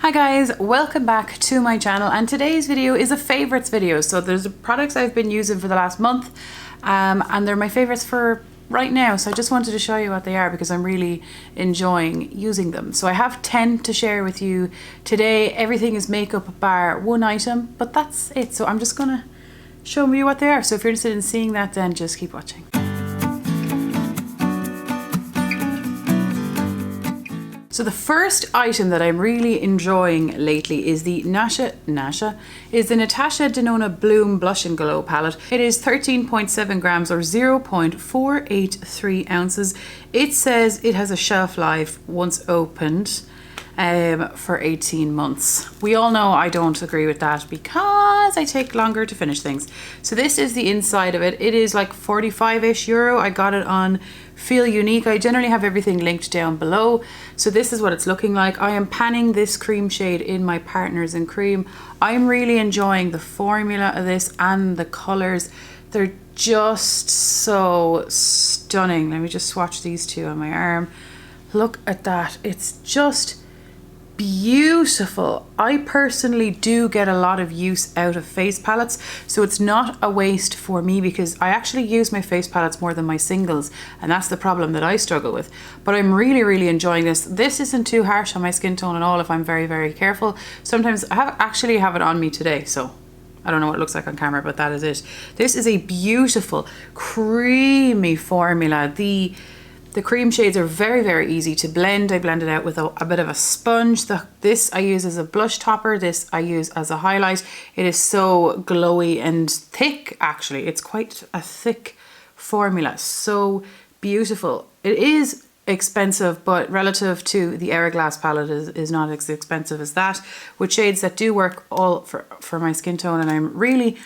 Hi guys, welcome back to my channel, and today's video is a favorites video. So there's products I've been using for the last month and they're my favorites for right now. So I just wanted to show you what they are because I'm really enjoying using them. So I have 10 to share with you today. Everything is makeup bar one item, but that's it. So I'm just gonna show you what they are. So if you're interested in seeing that, then just keep watching. So the first item that I'm really enjoying lately is the Natasha Denona Bloom Blush and Glow palette. It is 13.7 grams or 0.483 ounces. It says it has a shelf life once opened for 18 months. We all know I don't agree with that because I take longer to finish things. So this is the inside of it. It is like 45-ish euro. I got it on Feel Unique. I generally have everything linked down below. So this is what it's looking like. I am panning this cream shade in my Partners in Cream. I'm really enjoying the formula of this and the colors. They're just so stunning. Let me just swatch these two on my arm. Look at that. It's just beautiful. I personally do get a lot of use out of face palettes, so it's not a waste for me because I actually use my face palettes more than my singles, and that's the problem that I struggle with. But I'm really enjoying this. This isn't too harsh on my skin tone at all if I'm very careful. Sometimes I actually have it on me today, so I don't know what it looks like on camera, but that is it. This is a beautiful creamy formula. The cream shades are very easy to blend. I blend it out with a bit of a sponge. This I use as a blush topper. This I use as a highlight. It is so glowy and thick, actually. It's quite a thick formula. So beautiful. It is expensive, but relative to the Hourglass palette is not as expensive as that, with shades that do work all for my skin tone, and I'm really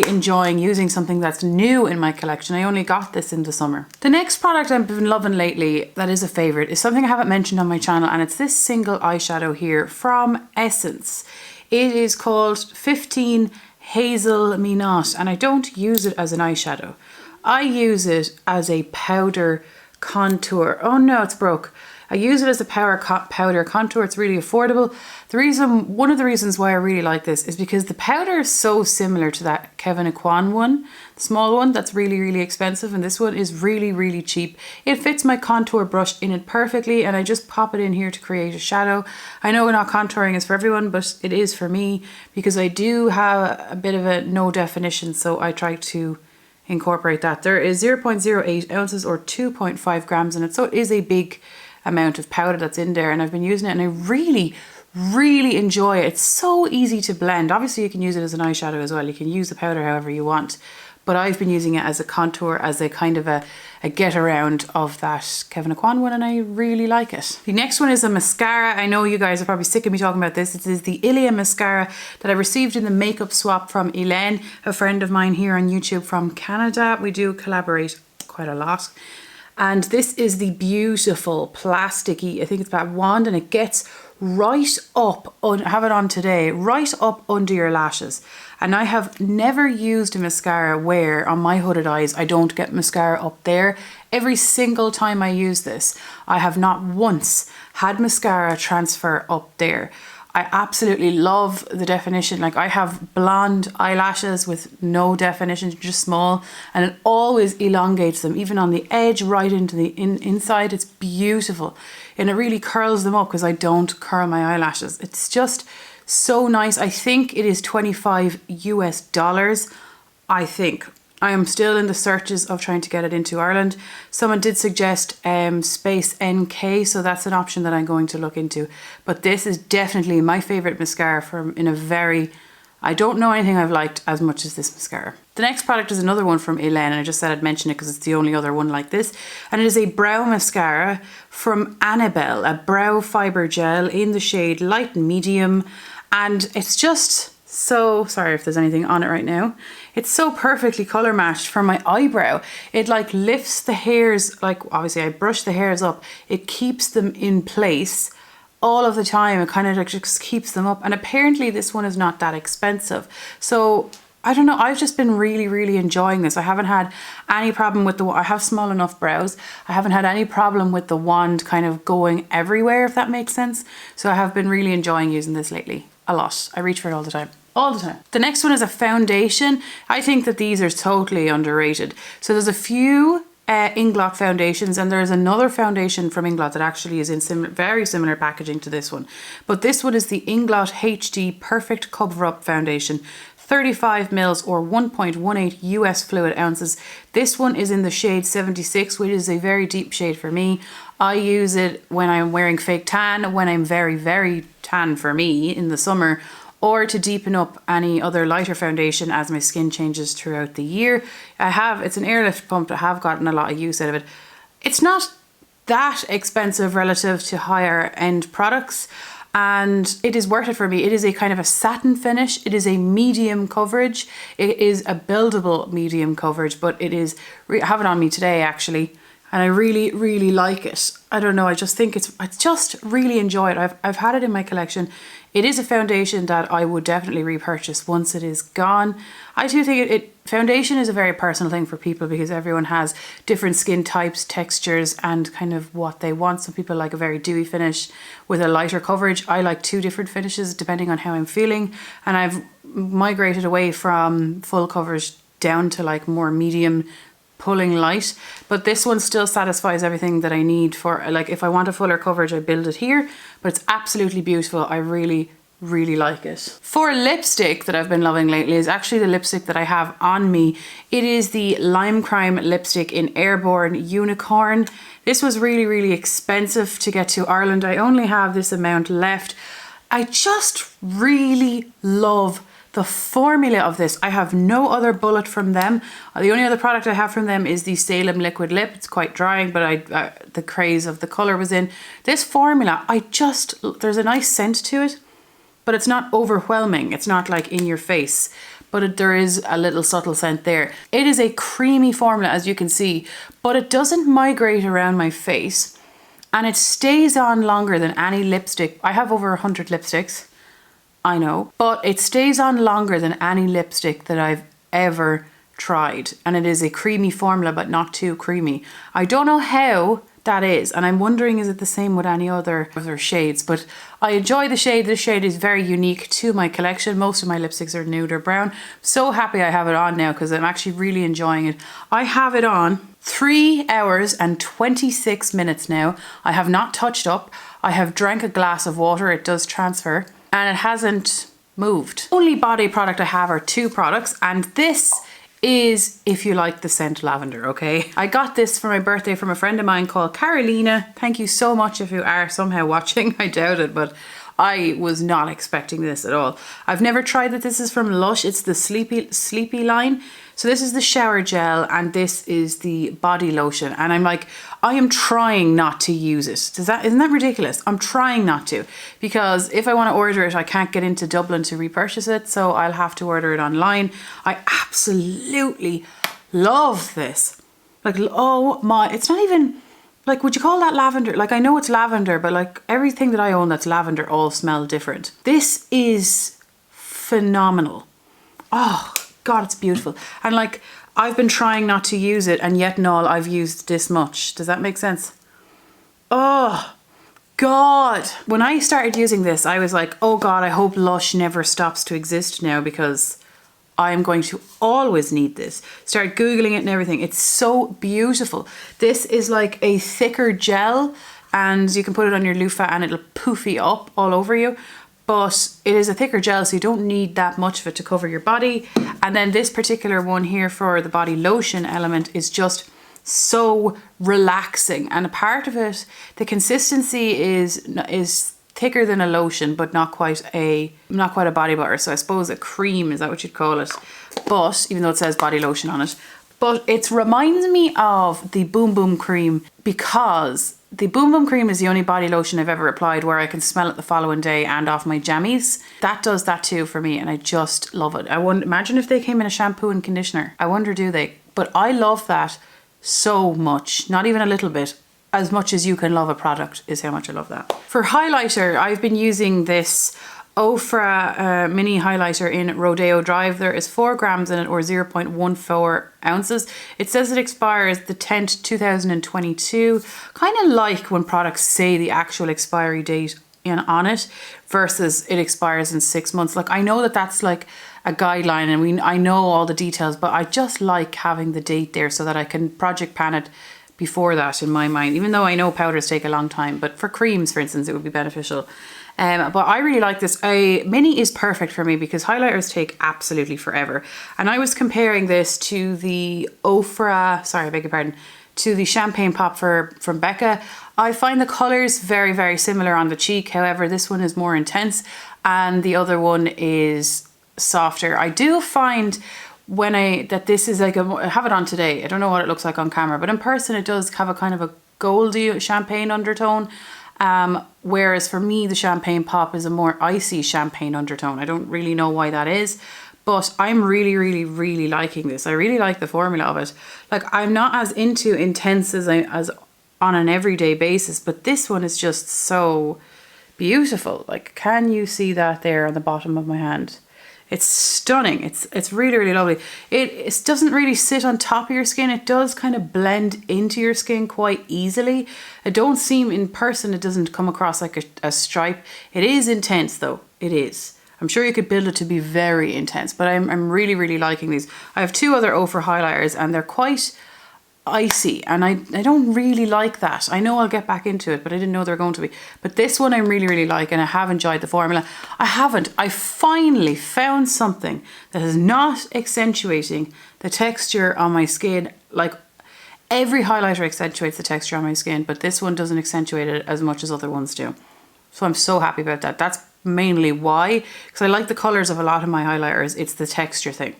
enjoying using something that's new in my collection. I only got this in the summer. The next product I've been loving lately that is a favorite is something I haven't mentioned on my channel, and it's this single eyeshadow here from Essence. It is called 15 Hazel Me Not, and I don't use it as an eyeshadow. I use it as a powder contour. Oh no, it's broke. I use it as a powder contour. It's really affordable. One of the reasons why I really like this is because the powder is so similar to that Kevyn Aucoin one, the small one that's really expensive, and this one is really cheap. It fits my contour brush in it perfectly, and I just pop it in here to create a shadow. I know not contouring is for everyone, but it is for me because I do have a bit of a no definition, so I try to incorporate that. There is 0.08 ounces or 2.5 grams in it, so it is a big amount of powder that's in there, and I've been using it and I really enjoy it. It's so easy to blend. Obviously you can use it as an eyeshadow as well. You can use the powder however you want, but I've been using it as a contour, as a kind of a get around of that Kevyn Aucoin one, and I really like it. The next one is a mascara. I know you guys are probably sick of me talking about this. It is the ILIA Mascara that I received in the makeup swap from Elaine, a friend of mine here on YouTube from Canada. We do collaborate quite a lot. And this is the beautiful plasticky, I think it's that wand, and it gets right up, I have it on today, right up under your lashes. And I have never used a mascara where on my hooded eyes I don't get mascara up there. Every single time I use this, I have not once had mascara transfer up there. I absolutely love the definition. Like, I have blonde eyelashes with no definition, just small, and it always elongates them, even on the edge, right into the inside. It's beautiful, and it really curls them up because I don't curl my eyelashes. It's just so nice. I think it is $25 US. I think. I am still in the searches of trying to get it into Ireland. Someone did suggest Space NK, so that's an option that I'm going to look into. But this is definitely my favorite mascara I don't know anything I've liked as much as this mascara. The next product is another one from Elaine, and I just said I'd mention it because it's the only other one like this. And it is a brow mascara from Annabelle, a brow fiber gel in the shade light and medium. And it's just so, sorry if there's anything on it right now. It's so perfectly color matched for my eyebrow. It like lifts the hairs, like obviously I brush the hairs up. It keeps them in place all of the time. It kind of like just keeps them up. And apparently this one is not that expensive. So I don't know, I've just been really enjoying this. I haven't had any problem with I have small enough brows. I haven't had any problem with the wand kind of going everywhere, if that makes sense. So I have been really enjoying using this lately, a lot. I reach for it all the time. All the time. The next one is a foundation. I think that these are totally underrated. So there's a few Inglot foundations, and there's another foundation from Inglot that actually is in very similar packaging to this one. But this one is the Inglot HD Perfect Cover Up Foundation. 35 mils or 1.18 US fluid ounces. This one is in the shade 76, which is a very deep shade for me. I use it when I'm wearing fake tan, when I'm very tan for me in the summer, or to deepen up any other lighter foundation as my skin changes throughout the year. It's an airlift pump. I have gotten a lot of use out of it. It's not that expensive relative to higher end products, and it is worth it for me. It is a kind of a satin finish. It is a medium coverage. It is a buildable medium coverage, but it is, I have it on me today actually, and I really like it. I don't know, I just think I just really enjoy it. I've had it in my collection. It is a foundation that I would definitely repurchase once it is gone. I do think foundation is a very personal thing for people because everyone has different skin types, textures, and kind of what they want. Some people like a very dewy finish with a lighter coverage. I like two different finishes depending on how I'm feeling, and I've migrated away from full coverage down to like more medium pulling light, but this one still satisfies everything that I need for, like, if I want a fuller coverage I build it here, but it's absolutely beautiful. I really like it. For lipstick that I've been loving lately is actually the lipstick that I have on me. It is the Limecrime lipstick in Airborne Unicorn. This was really expensive to get to Ireland. I only have this amount left. I just really love the formula of this. I have no other bullet from them. The only other product I have from them is the Salem liquid lip. It's quite drying, but the craze of the color was in. This formula, there's a nice scent to it, but it's not overwhelming. It's not like in your face, but there is a little subtle scent there. It is a creamy formula, as you can see, but it doesn't migrate around my face, and it stays on longer than any lipstick. I have over 100 lipsticks, I know, but it stays on longer than any lipstick that I've ever tried. And it is a creamy formula, but not too creamy. I don't know how that is, and I'm wondering, is it the same with any other shades? But I enjoy the shade. This shade is very unique to my collection. Most of my lipsticks are nude or brown. So happy I have it on now because I'm actually really enjoying it. I have it on 3 hours and 26 minutes now. I have not touched up. I have drank a glass of water. It does transfer, and it hasn't moved. Only body product I have are 2 products, and this is if you like the scent lavender, okay? I got this for my birthday from a friend of mine called Carolina. Thank you so much if you are somehow watching. I doubt it, but I was not expecting this at all. I've never tried it. This is from Lush. It's the Sleepy line. So this is the shower gel, and this is the body lotion. And I'm like, I am trying not to use it. Isn't that ridiculous? I'm trying not to, because if I want to order it, I can't get into Dublin to repurchase it. So I'll have to order it online. I absolutely love this. Like, oh my, it's not even, like, would you call that lavender? Like, I know it's lavender, but like everything that I own that's lavender all smell different. This is phenomenal. Oh God, it's beautiful. And like, I've been trying not to use it, and yet and all I've used this much. Does that make sense? Oh God. When I started using this, I was like, oh God, I hope Lush never stops to exist now, because I'm going to always need this. Start Googling it and everything. It's so beautiful. This is like a thicker gel, and you can put it on your loofah and it'll poofy up all over you. But it is a thicker gel, so you don't need that much of it to cover your body. And then this particular one here for the body lotion element is just so relaxing. And a part of it, the consistency is thicker than a lotion, but not quite a body butter. So I suppose a cream, is that what you'd call it? But even though it says body lotion on it, but it reminds me of the Boom Boom cream, because the Boom Boom cream is the only body lotion I've ever applied where I can smell it the following day and off my jammies. That does that too for me, and I just love it. I wouldn't imagine if they came in a shampoo and conditioner. I wonder, do they? But I love that so much. Not even a little bit. As much as you can love a product is how much I love that. For highlighter, I've been using this Ofra mini highlighter in Rodeo Drive. There is 4 grams in it, or 0.14 ounces. It says it expires the 10th, 2022. Kind of like when products say the actual expiry date on it versus it expires in 6 months. Like, I know that that's like a guideline, and I know all the details, but I just like having the date there so that I can project pan it before that in my mind, even though I know powders take a long time. But for creams, for instance, it would be beneficial. But I really like this. A mini is perfect for me because highlighters take absolutely forever. And I was comparing this to the Ofra, sorry, I beg your pardon, to the Champagne Pop from Becca. I find the colours very, very similar on the cheek. However, this one is more intense and the other one is softer. I do find that this is like I have it on today. I don't know what it looks like on camera, but in person it does have a kind of a goldy champagne undertone. Whereas for me, the Champagne Pop is a more icy champagne undertone. I don't really know why that is, but I'm really, really, really liking this. I really like the formula of it. Like, I'm not as into intense as on an everyday basis, but this one is just so beautiful. Like, can you see that there on the bottom of my hand? It's stunning. It's really, really lovely. It doesn't really sit on top of your skin. It does kind of blend into your skin quite easily. It don't seem, in person, it doesn't come across like a stripe. It is intense though. It is. I'm sure you could build it to be very intense, but I'm really, really liking these. I have 2 other Ofra highlighters and they're quite icy, and I don't really like that. I know I'll get back into it, but I didn't know they were going to be. But this one I really, really like, and I have enjoyed the formula. I finally found something that is not accentuating the texture on my skin. Like, every highlighter accentuates the texture on my skin, but this one doesn't accentuate it as much as other ones do. So I'm so happy about that. That's mainly why, because I like the colours of a lot of my highlighters. It's the texture thing.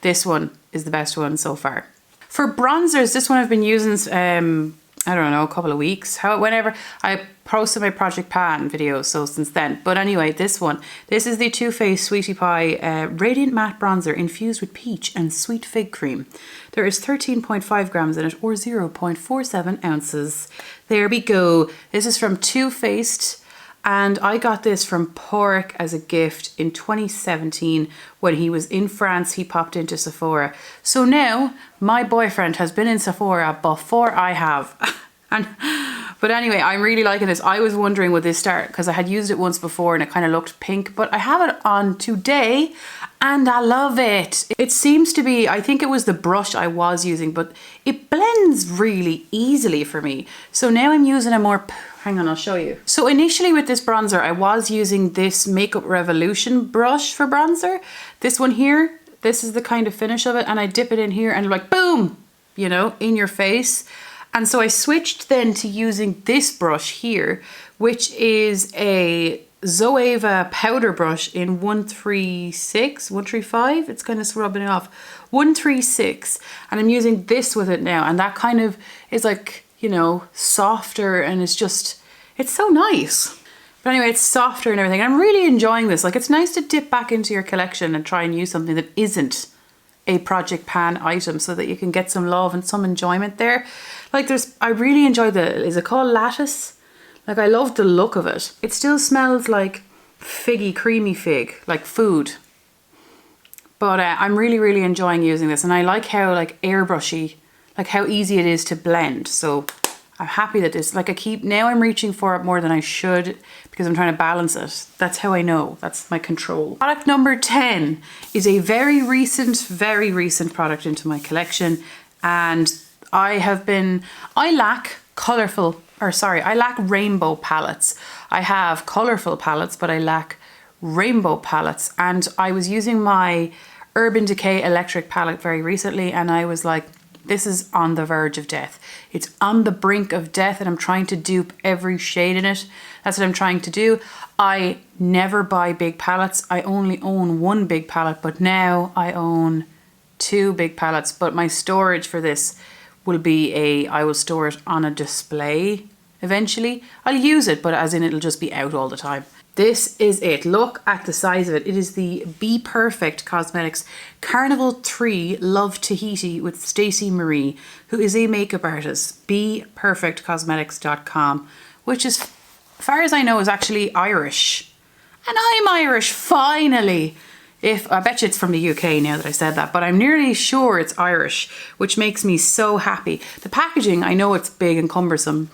This one is the best one so far. For bronzers, this one I've been using, I don't know, a couple of weeks. Whenever I posted my Project Pan videos, so since then. But anyway, this is the Too Faced Sweetie Pie Radiant Matte Bronzer infused with peach and sweet fig cream. There is 13.5 grams in it, or 0.47 ounces. There we go. This is from Too Faced. And I got this from Porrick as a gift in 2017 when he was in France. He popped into Sephora. So now my boyfriend has been in Sephora before I have. But anyway, I'm really liking this. I was wondering would this start, because I had used it once before and it kind of looked pink, but I have it on today and I love it. It seems to be, I think it was the brush I was using, but it blends really easily for me. So now I'm using a more, hang on, I'll show you. So initially with this bronzer, I was using this Makeup Revolution brush for bronzer. This one here, this is the kind of finish of it, and I dip it in here and like boom, you know, in your face. And so I switched then to using this brush here, which is a Zoeva powder brush in 135. It's kind of rubbing it off. 136. And I'm using this with it now. And that kind of is like, you know, softer, and it's so nice. But anyway, it's softer and everything. I'm really enjoying this. Like, it's nice to dip back into your collection and try and use something that isn't a Project Pan item so that you can get some love and some enjoyment there. Like, I really enjoy is it called Lattice? Like, I love the look of it. It still smells like figgy, creamy fig, like food. But I'm really, really enjoying using this, and I like how like airbrushy, like how easy it is to blend. So I'm happy that this, like now I'm reaching for it more than I should because I'm trying to balance it. That's how I know, that's my control. Product number 10 is a very recent product into my collection, and I lack rainbow palettes. I have colorful palettes, but I lack rainbow palettes. And I was using my Urban Decay electric palette very recently, and I was like, this is on the verge of death. It's on the brink of death, and I'm trying to dupe every shade in it. That's what I'm trying to do. I never buy big palettes. I only own one big palette, but now I own 2 big palettes. But my storage for this will be I will store it on a display eventually. I'll use it, but as in it'll just be out all the time. This is it. Look at the size of it. It is the Bperfect Cosmetics Carnival 3 Love Tahiti with Stacey Marie, who is a makeup artist. Bperfectcosmetics.com, which is, as far as I know, is actually Irish. And I'm Irish, finally. I bet you it's from the UK now that I said that, but I'm nearly sure it's Irish, which makes me so happy. The packaging, I know it's big and cumbersome,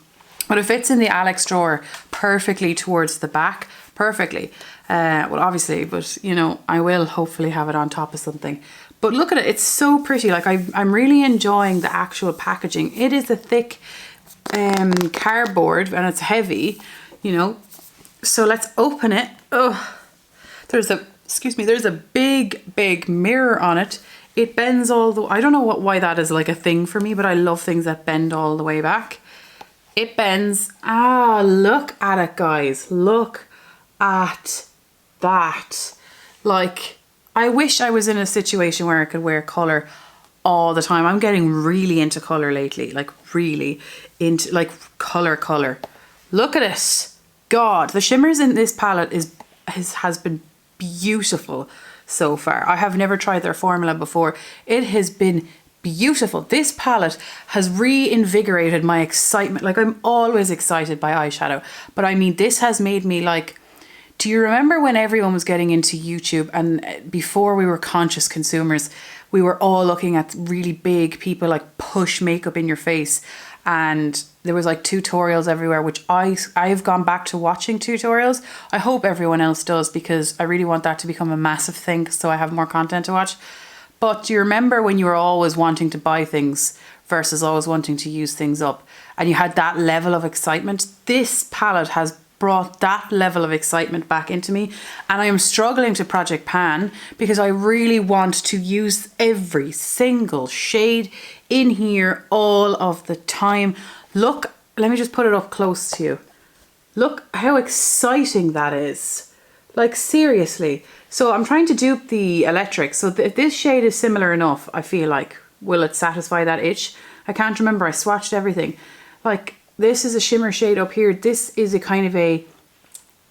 but it fits in the Alex drawer perfectly towards the back, perfectly. Well, obviously, but you know, I will hopefully have it on top of something. But look at it, it's so pretty. Like I'm really enjoying the actual packaging. It is a thick cardboard and it's heavy, you know. So let's open it. Oh, there's a big mirror on it. It bends all the, I don't know why that is like a thing for me, but I love things that bend all the way back. It bends. Ah, look at it, guys. Look at that. Like, I wish I was in a situation where I could wear colour all the time. I'm getting really into colour lately, like really into like colour. Look at it. God, the shimmers in this palette has been beautiful so far. I have never tried their formula before. It has been beautiful. This palette has reinvigorated my excitement. Like, I'm always excited by eyeshadow, but I mean, this has made me like, do you remember when everyone was getting into YouTube and before we were conscious consumers, we were all looking at really big people like push makeup in your face, and there was like tutorials everywhere, which I've gone back to watching tutorials. I hope everyone else does, because I really want that to become a massive thing so I have more content to watch. But do you remember when you were always wanting to buy things versus always wanting to use things up, and you had that level of excitement? This palette has brought that level of excitement back into me, and I am struggling to project pan because I really want to use every single shade in here all of the time. Look, let me just put it up close to you. Look how exciting that is. Like, seriously. So I'm trying to dupe the electric. So if this shade is similar enough, I feel like, will it satisfy that itch? I can't remember. I swatched everything. Like, this is a shimmer shade up here. This is a kind of a,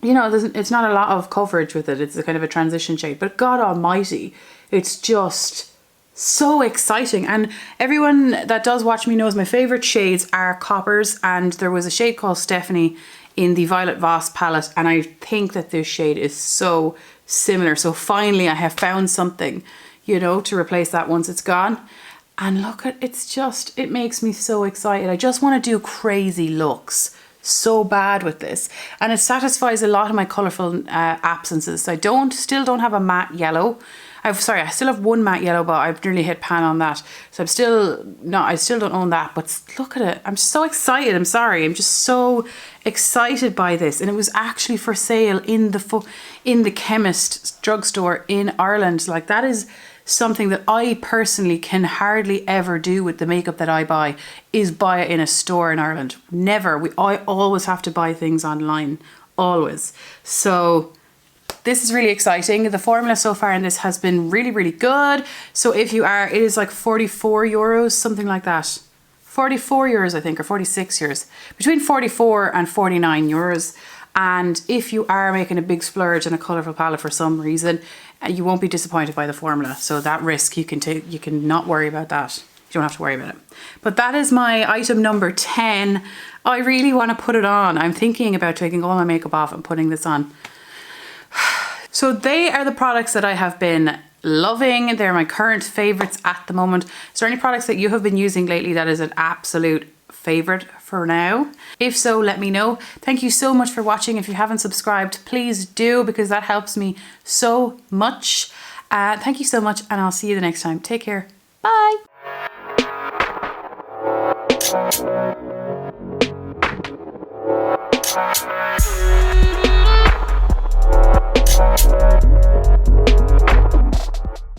you know, it's not a lot of coverage with it. It's a kind of a transition shade. But God almighty, it's just so exciting. And everyone that does watch me knows my favourite shades are coppers. And there was a shade called Stephanie in the Violet Voss palette. And I think that this shade is so similar. So finally I have found something, you know, to replace that once it's gone. And look at, it's just, it makes me so excited. I just want to do crazy looks so bad with this. And it satisfies a lot of my colourful absences. I still don't have a matte yellow. I still have one matte yellow, but I've nearly hit pan on that. So I still don't own that, but look at it. I'm so excited. I'm sorry. I'm just so excited by this. And it was actually for sale in the chemist drugstore in Ireland. Like, that is something that I personally can hardly ever do with the makeup that I buy, is buy it in a store in Ireland. Never. I always have to buy things online. Always. So this is really exciting. The formula so far in this has been really, really good. So if you are, it is like 44 euros, something like that. 44 euros, I think, or 46 euros. Between 44 and 49 euros. And if you are making a big splurge on a colourful palette for some reason, you won't be disappointed by the formula. So that risk you can take, you can not worry about that. You don't have to worry about it. But that is my item number 10. I really want to put it on. I'm thinking about taking all my makeup off and putting this on. So they are the products that I have been loving. They're my current favorites at the moment. Is there any products that you have been using lately that is an absolute favorite for now? If so, let me know. Thank you so much for watching. If you haven't subscribed, please do, because that helps me so much. Thank you so much, and I'll see you the next time. Take care. Bye.